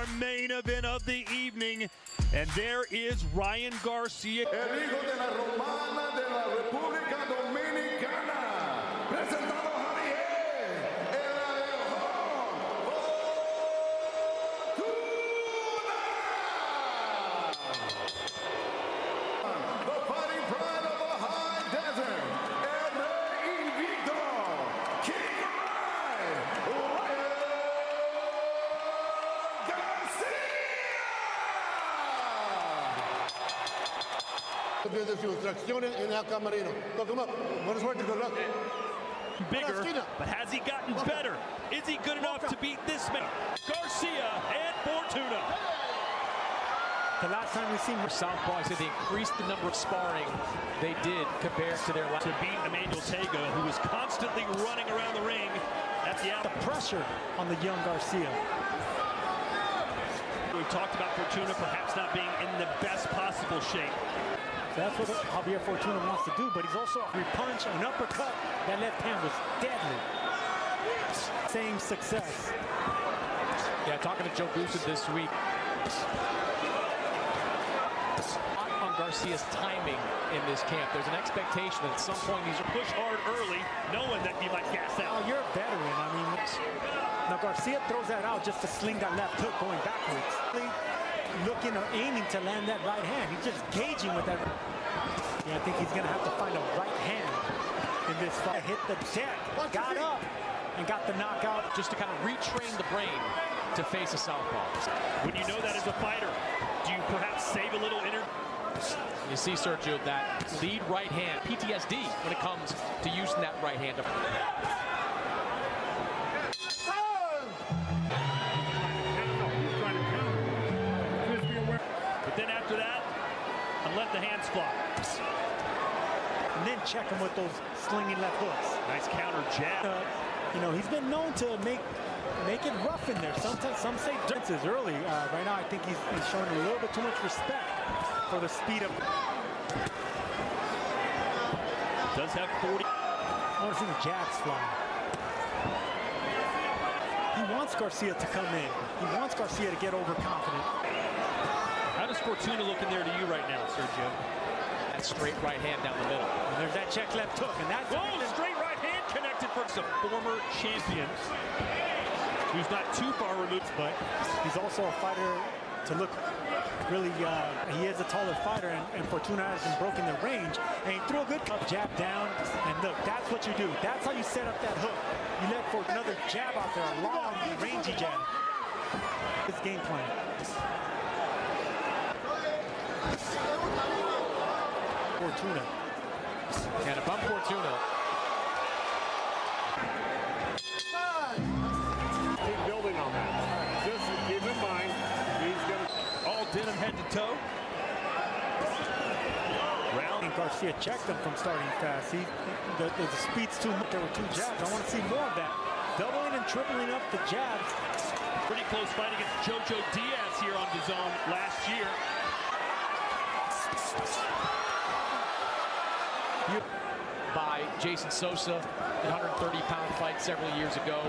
our main event of the evening. And there is Ryan Garcia. El hijo de la romana de la República Dominicana. Presentado Javier, el Abejon Fortuna. The fighting pride of the high desert. El rey invicto. King Ry Ryan Garcia. De sus instrucciones en el camerino. Look him up. Buena suerte, good luck. Bigger, but has he gotten better? Is he good enough to beat this man? Garcia and Fortuna. The last time we seen Southpaw, I said they increased the number of sparring they did compared to their last. To beat Emmanuel Tega, who was constantly running around the ring. That's the pressure on the young Garcia. We've talked about Fortuna perhaps not being in the best possible shape. That's what Javier Fortuna wants to do, but he's also a punch, an uppercut. That left hand was deadly. Same success. Yeah, talking to Joe Goosen this week on Garcia's timing in this camp. There's an expectation that at some point he's push hard early, knowing that he might gas out. Oh, you're a veteran. I mean, now Garcia throws that out just to sling that left hook going backwards. Looking or aiming to land that right hand. He's just gauging with that. Yeah, I think he's going to have to find a right hand in this fight. Hit the deck, got up, and got the knockout. just to kind of retrain the brain to face a southpaw. When you know that as a fighter, do you perhaps save a little energy? You see, Sergio, that lead right hand, PTSD when it comes to using that right hand. But then after that, and let the hands fly. And then check him with those slinging left hooks. Nice counter jab. You know, he's been known to make it rough in there. Sometimes some say differences early. Right now, I think he's showing a little bit too much respect for the speed of. Does have 40. I want to see the jabs fly. He wants Garcia to come in. He wants Garcia to get overconfident. How does Fortuna look in there to you right now, Sergio? That straight right hand down the middle. And there's that check left hook, and that's straight right hand connected for a former champion who's not too far removed, but he's also a fighter to look really. He is a taller fighter, and Fortuna hasn't broken the range. And he threw a good jab down, and look, that's what you do. That's how you set up that hook. You let for another jab out there, a long, rangy jab. His game plan. Fortuna. And if I'm Fortuna, Keep building on that. Just keep in mind, he's going to. all denim head to toe. Round. And Garcia checked him from starting fast. The speed's too much. There were two jabs. I want to see more of that. Doubling and tripling up the jabs. Pretty close fight against Jojo Diaz here on DAZN last year. by Jason Sosa in 130-pound fight several years ago.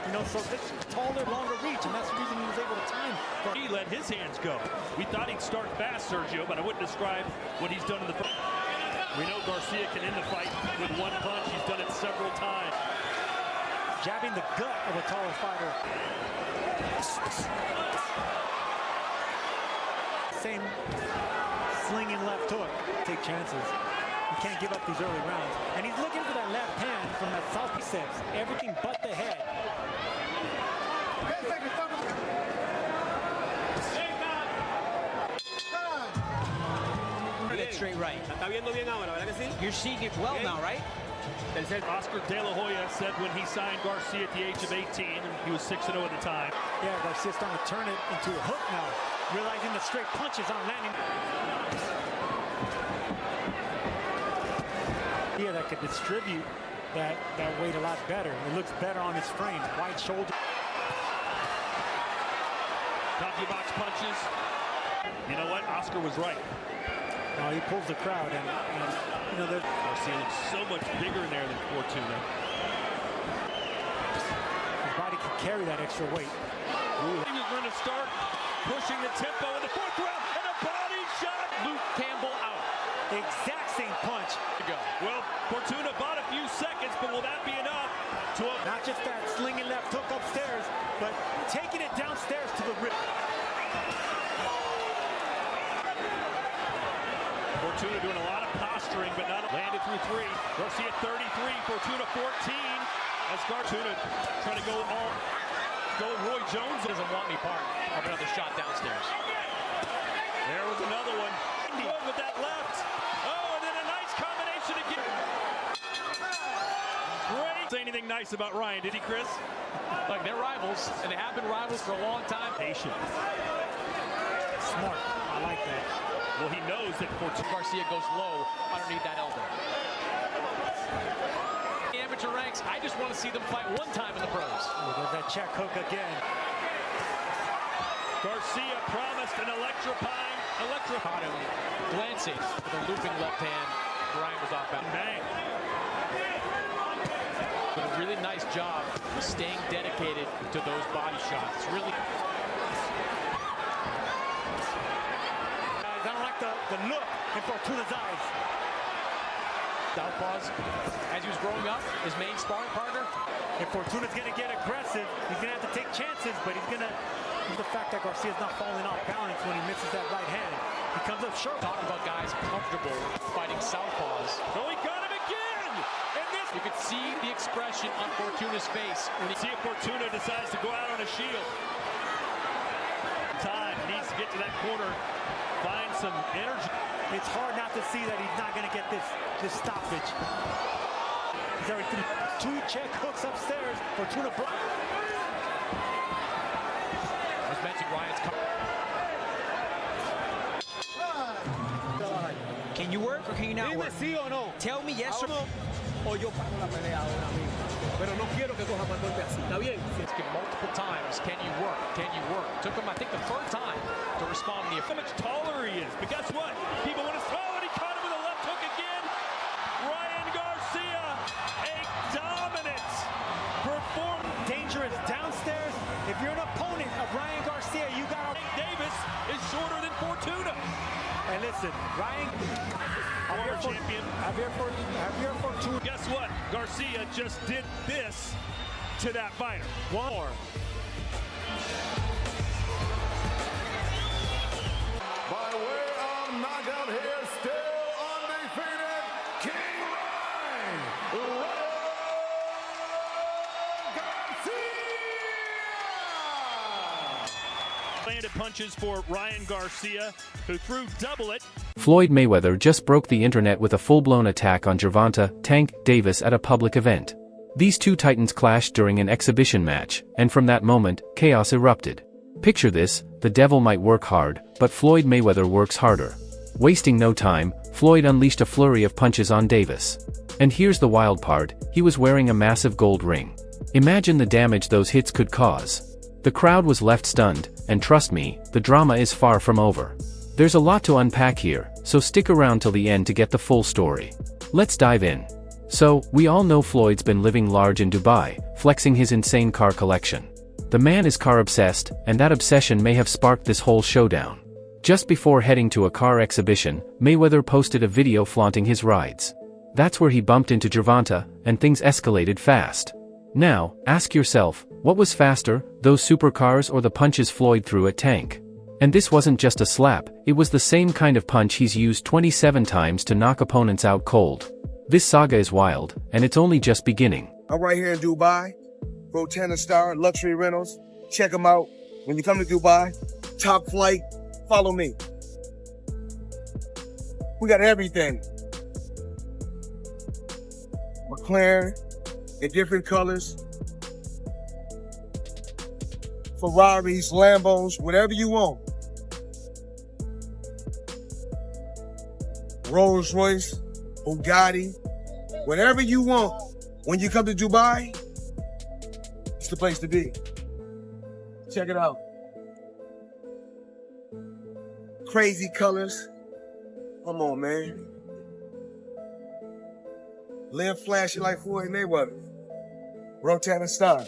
You know, so this taller, longer reach, and that's the reason he was able to time. He let his hands go. We thought he'd start fast, Sergio, but I wouldn't describe what he's done in the fight. We know Garcia can end the fight with one punch. He's done it several times. Jabbing the gut of a taller fighter. Same slinging left hook. Take chances. You can't give up these early rounds. And he's looking for that left hand from that south biceps. Everything but the head. Straight right. You're seeing it well now, right? Oscar De La Hoya said when he signed Garcia at the age of 18, and he was 6-0 at the time. Yeah, Garcia's starting to turn it into a hook now, realizing the straight punches aren't landing. Yeah, that could distribute that weight a lot better. It looks better on his frame. Wide shoulder. Box punches. You know what? Oscar was right. He pulls the crowd, and you know, Garcia looks so much bigger in there than Fortuna. His body can carry that extra weight. He was going to start pushing the tempo in the fourth round, and a body shot. Luke Campbell out. Exact same punch. Well, Fortuna bought a few seconds, but will that be enough to Not just that slinging left hook upstairs, but taking it downstairs to the rib. Fortuna doing a lot of posturing, but not landed through three. Garcia 33, Fortuna 14. As Fortuna trying to go Roy Jones. Doesn't want any part of another shot downstairs. There was another one. Good with that left. Oh, and then a nice combination again. Great. Say anything nice about Ryan, did he, Chris? Like, they're rivals, and they have been rivals for a long time. Patient. Smart. I like that. Well, he knows that Fortuna. Garcia goes low underneath that elbow. The amateur ranks, I just want to see them fight one time in the pros. Oh, there's that check hook again. Garcia promised an electrifying. Caught him glancing with a looping left hand. Ryan was off balance. Bang. But a really nice job of staying dedicated to those body shots. Really. I don't like the look in Fortuna's eyes. Southpaws, as he was growing up, his main sparring partner. If Fortuna's going to get aggressive, he's going to have to take chances, but he's going to use the fact that Garcia's not falling off balance when he misses that right hand. He comes up short. Talking about guys comfortable fighting southpaws. Oh, he got him again! And this. You could see the expression on Fortuna's face when he See if Fortuna decides to go out on a shield. Time needs to get to that corner, find some energy. It's hard not to see that he's not going to get this stoppage. He's already threw 2 check hooks upstairs. Fortuna blocked. As mentioned, Ryan's Can you work or can you not work? sí o no. Tell me yes or no. O yo paro la pelea ahora mismo. Pero no quiero que coja más golpe así. ¿Está bien? multiple times. Can you work? Can you work? Took him, I think, the third time to respond to the. How much taller he is, but guess what? People want to throw, and he caught him with a left hook again. Ryan Garcia, a dominant performance. Dangerous downstairs. If you're an opponent of Ryan Garcia, you got Davis is shorter than Fortuna. And listen, Ryan, Former champion. Javier Fortuna. Guess what? Garcia just did this to that fighter. One more. By way of knockout here, still undefeated, King Ry Garcia! Landed punches for Ryan Garcia, who threw double it. Floyd Mayweather just broke the internet with a full-blown attack on Gervonta "Tank" Davis at a public event. These two titans clashed during an exhibition match, and from that moment, chaos erupted. Picture this: the devil might work hard, but Floyd Mayweather works harder. Wasting no time, Floyd unleashed a flurry of punches on Davis. And here's the wild part: he was wearing a massive gold ring. Imagine the damage those hits could cause. The crowd was left stunned, and trust me, the drama is far from over. There's a lot to unpack here, so stick around till the end to get the full story. Let's dive in. So, we all know Floyd's been living large in Dubai, flexing his insane car collection. The man is car obsessed, and that obsession may have sparked this whole showdown. Just before heading to a car exhibition, Mayweather posted a video flaunting his rides. That's where he bumped into Gervonta, and things escalated fast. Now, ask yourself, what was faster, those supercars or the punches Floyd threw at Tank? And this wasn't just a slap, it was the same kind of punch he's used 27 times to knock opponents out cold. This saga is wild, and it's only just beginning. I'm right here in Dubai, Fortuna Star Luxury Rentals. Check them out. When you come to Dubai, top flight, follow me. We got everything. McLaren in different colors. Ferraris, Lambos, whatever you want. Rolls Royce, Bugatti, whatever you want. When you come to Dubai, it's the place to be. Check it out. Crazy colors. Come on, man. Live flashy like Floyd Mayweather. Rotan Star.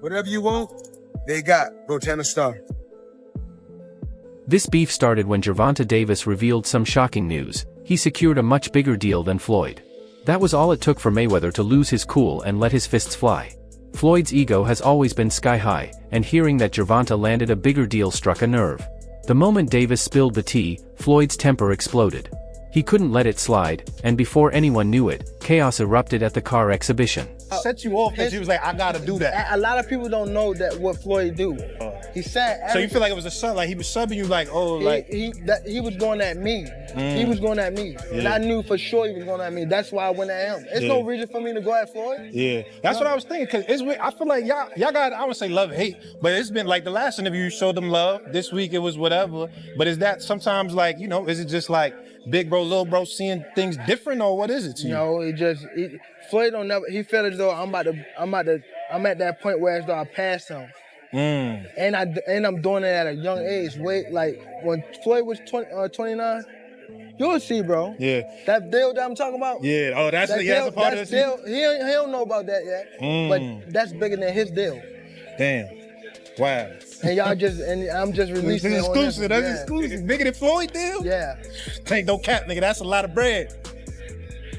Whatever you want, they got. Rotana Star. This beef started when Gervonta Davis revealed some shocking news. He secured a much bigger deal than Floyd. That was all it took for Mayweather to lose his cool and let his fists fly. Floyd's ego has always been sky high, and hearing that Gervonta landed a bigger deal struck a nerve. The moment Davis spilled the tea, Floyd's temper exploded. He couldn't let it slide, and before anyone knew it, chaos erupted at the car exhibition. Set you off that you was like, I gotta do that. A lot of people don't know that what Floyd do. He said. So you feel like it was a sub, like he was subbing you, like, oh, like he was going at me. He was going at me, and I knew for sure he was going at me. That's why I went at him. There's no reason for me to go at Floyd. Yeah, that's what I was thinking. Cause it's weird. I feel like y'all got, I would say love and hate, but it's been like the last interview you showed them love. This week it was whatever. But is that sometimes like, you know, is it just like big bro, little bro seeing things different, or what is it to you? No, Floyd don't never. He felt as though I'm at that point where as though I passed him. And I'm doing it at a young age. Wait, like when Floyd was 29, you'll see, bro. Yeah. That deal that I'm talking about. Yeah. Oh, that's a part of this. He don't know about that yet. But that's bigger than his deal. Damn. Wow. And I'm just releasing it. It's exclusive. That's exclusive. Bigger than Floyd deal? Yeah. Ain't no cap, nigga. That's a lot of bread.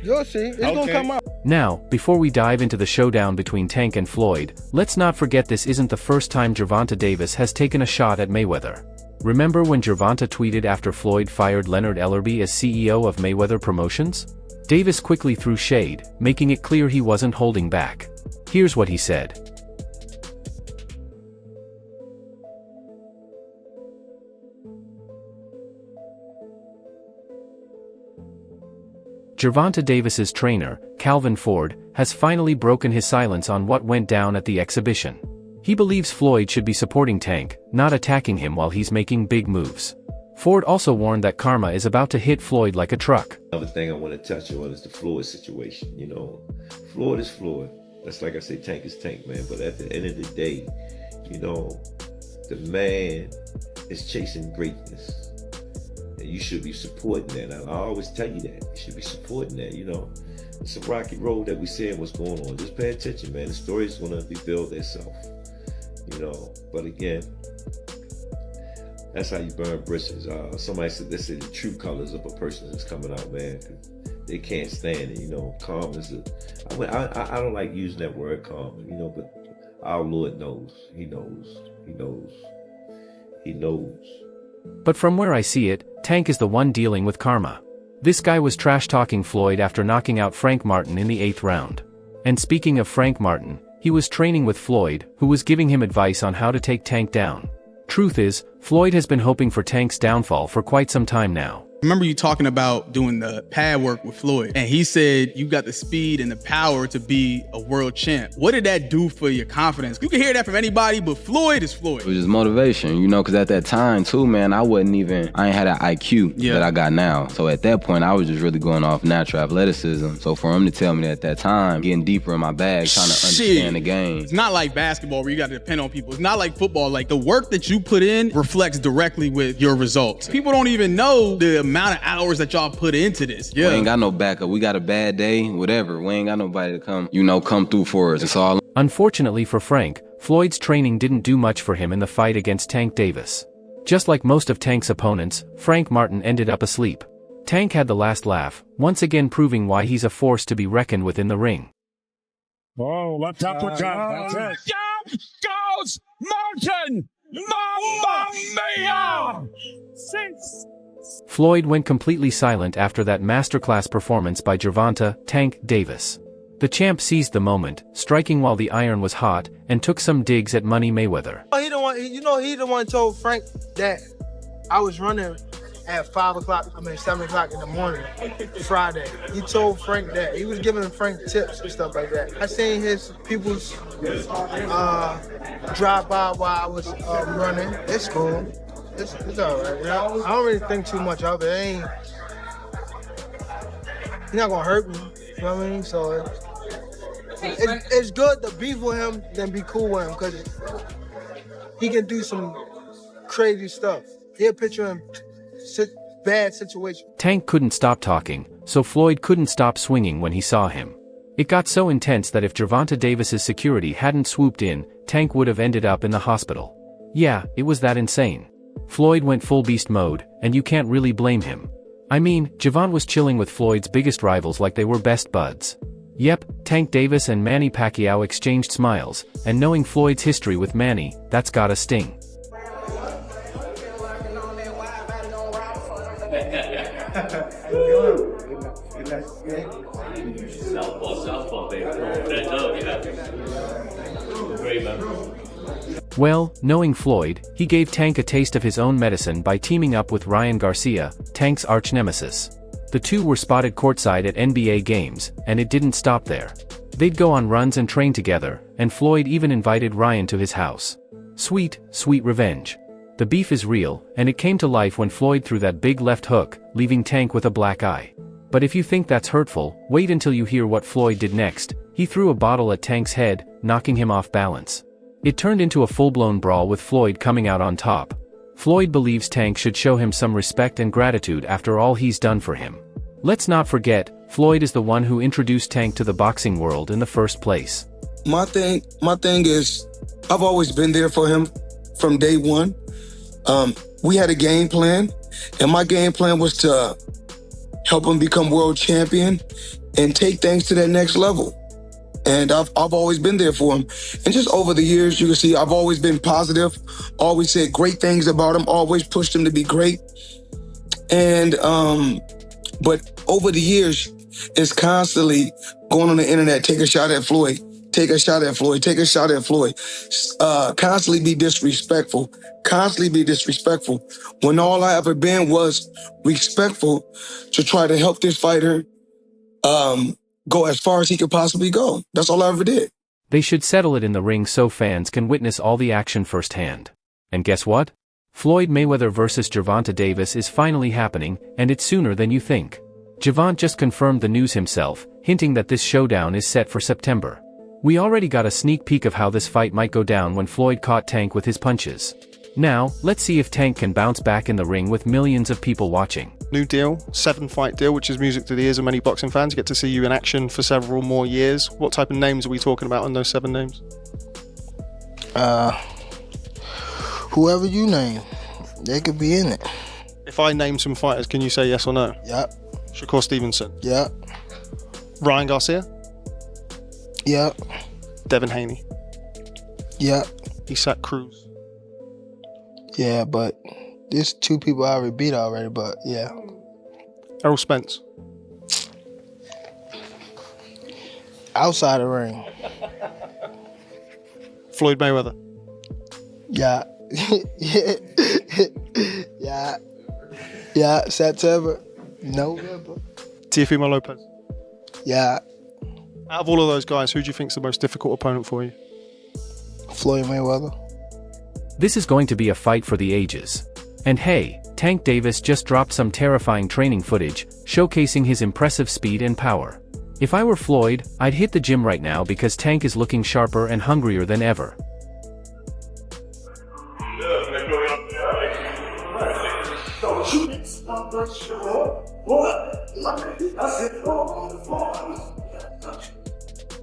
You'll see. It's gonna come out. Now, before we dive into the showdown between Tank and Floyd, let's not forget this isn't the first time Gervonta Davis has taken a shot at Mayweather. Remember when Gervonta tweeted after Floyd fired Leonard Ellerbe as CEO of Mayweather Promotions? Davis quickly threw shade, making it clear he wasn't holding back. Here's what he said. Gervonta Davis's trainer, Calvin Ford, has finally broken his silence on what went down at the exhibition. He believes Floyd should be supporting Tank, not attacking him while he's making big moves. Ford also warned that karma is about to hit Floyd like a truck. Another thing I want to touch on is the Floyd situation. You know, Floyd is Floyd. That's like I say, Tank is Tank, man. But at the end of the day, you know, the man is chasing greatness. And you should be supporting that. I always tell you that. You should be supporting that, you know. It's a rocky road that we see what's going on. Just pay attention, man. The story's going to rebuild itself, you know. But again, that's how you burn bridges. Somebody said this is the true colors of a person that's coming out, man. They can't stand it, you know. Calm is I don't like using that word calm, you know, but our Lord knows. He knows. He knows. He knows. But from where I see it, Tank is the one dealing with karma. This guy was trash-talking Floyd after knocking out Frank Martin in the 8th round. And speaking of Frank Martin, he was training with Floyd, who was giving him advice on how to take Tank down. Truth is, Floyd has been hoping for Tank's downfall for quite some time now. I remember you talking about doing the pad work with Floyd, and he said you got the speed and the power to be a world champ. What did that do for your confidence? You can hear that from anybody, but Floyd is Floyd. It was just motivation, you know, because at that time too, man, I ain't had that IQ that I got now. So at that point, I was just really going off natural athleticism. So for him to tell me that at that time, getting deeper in my bag, trying to understand the game. It's not like basketball where you got to depend on people. It's not like football. Like the work that you put in reflects directly with your results. People don't even know the amount of hours that y'all put into this. We ain't got no backup. We got a bad day, whatever. We ain't got nobody to come through for us. It's all. Unfortunately for Frank, Floyd's training didn't do much for him in the fight against Tank Davis. Just like most of Tank's opponents, Frank Martin ended up asleep. Tank had the last laugh, once again proving why he's a force to be reckoned with in the ring. Oh, let's uppercut. That's it. Down goes Martin! Mamma mia! Floyd went completely silent after that masterclass performance by Gervonta "Tank" Davis. The champ seized the moment, striking while the iron was hot, and took some digs at Money Mayweather. He the one told Frank that I was running at 7 o'clock in the morning, Friday. He told Frank that. He was giving Frank tips and stuff like that. I seen his people's drive by while I was running. It's cool. It's all right. You know? I don't really think too much of it. He's not gonna hurt me. You know what I mean? So it's good to beef with him than be cool with him because he can do some crazy stuff. He'll put you in bad situation. Tank couldn't stop talking, so Floyd couldn't stop swinging when he saw him. It got so intense that if Gervonta Davis's security hadn't swooped in, Tank would have ended up in the hospital. Yeah, it was that insane. Floyd went full beast mode, and you can't really blame him. I mean, Gervonta was chilling with Floyd's biggest rivals like they were best buds. Yep, Tank Davis and Manny Pacquiao exchanged smiles, and knowing Floyd's history with Manny, that's gotta sting. Well, knowing Floyd, he gave Tank a taste of his own medicine by teaming up with Ryan Garcia, Tank's arch-nemesis. The two were spotted courtside at NBA games, and it didn't stop there. They'd go on runs and train together, and Floyd even invited Ryan to his house. Sweet, sweet revenge. The beef is real, and it came to life when Floyd threw that big left hook, leaving Tank with a black eye. But if you think that's hurtful, wait until you hear what Floyd did next. He threw a bottle at Tank's head, knocking him off balance. It turned into a full-blown brawl with Floyd coming out on top. Floyd believes Tank should show him some respect and gratitude after all he's done for him. Let's not forget, Floyd is the one who introduced Tank to the boxing world in the first place. My thing is, I've always been there for him from day one. We had a game plan, and my game plan was to help him become world champion and take things to that next level. And I've always been there for him. And just over the years, you can see I've always been positive, always said great things about him, always pushed him to be great. And, but over the years, it's constantly going on the internet, take a shot at Floyd, take a shot at Floyd, take a shot at Floyd. Constantly be disrespectful, when all I ever been was respectful to try to help this fighter go as far as he could possibly go. That's all I ever did. They should settle it in the ring so fans can witness all the action firsthand. And guess what? Floyd Mayweather vs. Gervonta Davis is finally happening, and it's sooner than you think. Gervonta just confirmed the news himself, hinting that this showdown is set for September. We already got a sneak peek of how this fight might go down when Floyd caught Tank with his punches. Now, let's see if Tank can bounce back in the ring with millions of people watching. New deal, 7-fight deal, which is music to the ears of many boxing fans. Get to see you in action for several more years. What type of names are we talking about on those 7 names? Whoever you name, they could be in it. If I name some fighters, can you say yes or no? Yep. Shakur Stevenson? Yep. RyanGarcia? Yep. Devin Haney? Yep. Isaac Cruz? Yeah, but there's 2 people I already beat already, but yeah. Errol Spence? Outside the ring. Floyd Mayweather? Yeah. Yeah, September, November. Teofimo Lopez? Yeah. Out of all of those guys, who do you think is the most difficult opponent for you? Floyd Mayweather. This is going to be a fight for the ages. And hey, Tank Davis just dropped some terrifying training footage, showcasing his impressive speed and power. If I were Floyd, I'd hit the gym right now because Tank is looking sharper and hungrier than ever.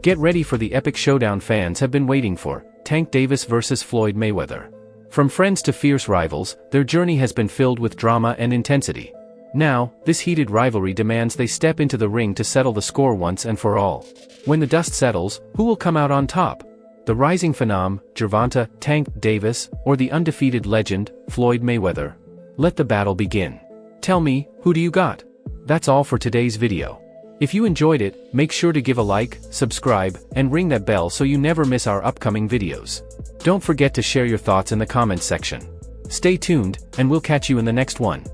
Get ready for the epic showdown fans have been waiting for, Tank Davis vs. Floyd Mayweather. From friends to fierce rivals, their journey has been filled with drama and intensity. Now, this heated rivalry demands they step into the ring to settle the score once and for all. When the dust settles, who will come out on top? The rising phenom, Gervonta, Tank Davis, or the undefeated legend, Floyd Mayweather? Let the battle begin. Tell me, who do you got? That's all for today's video. If you enjoyed it, make sure to give a like, subscribe, and ring that bell so you never miss our upcoming videos. Don't forget to share your thoughts in the comments section. Stay tuned, and we'll catch you in the next one.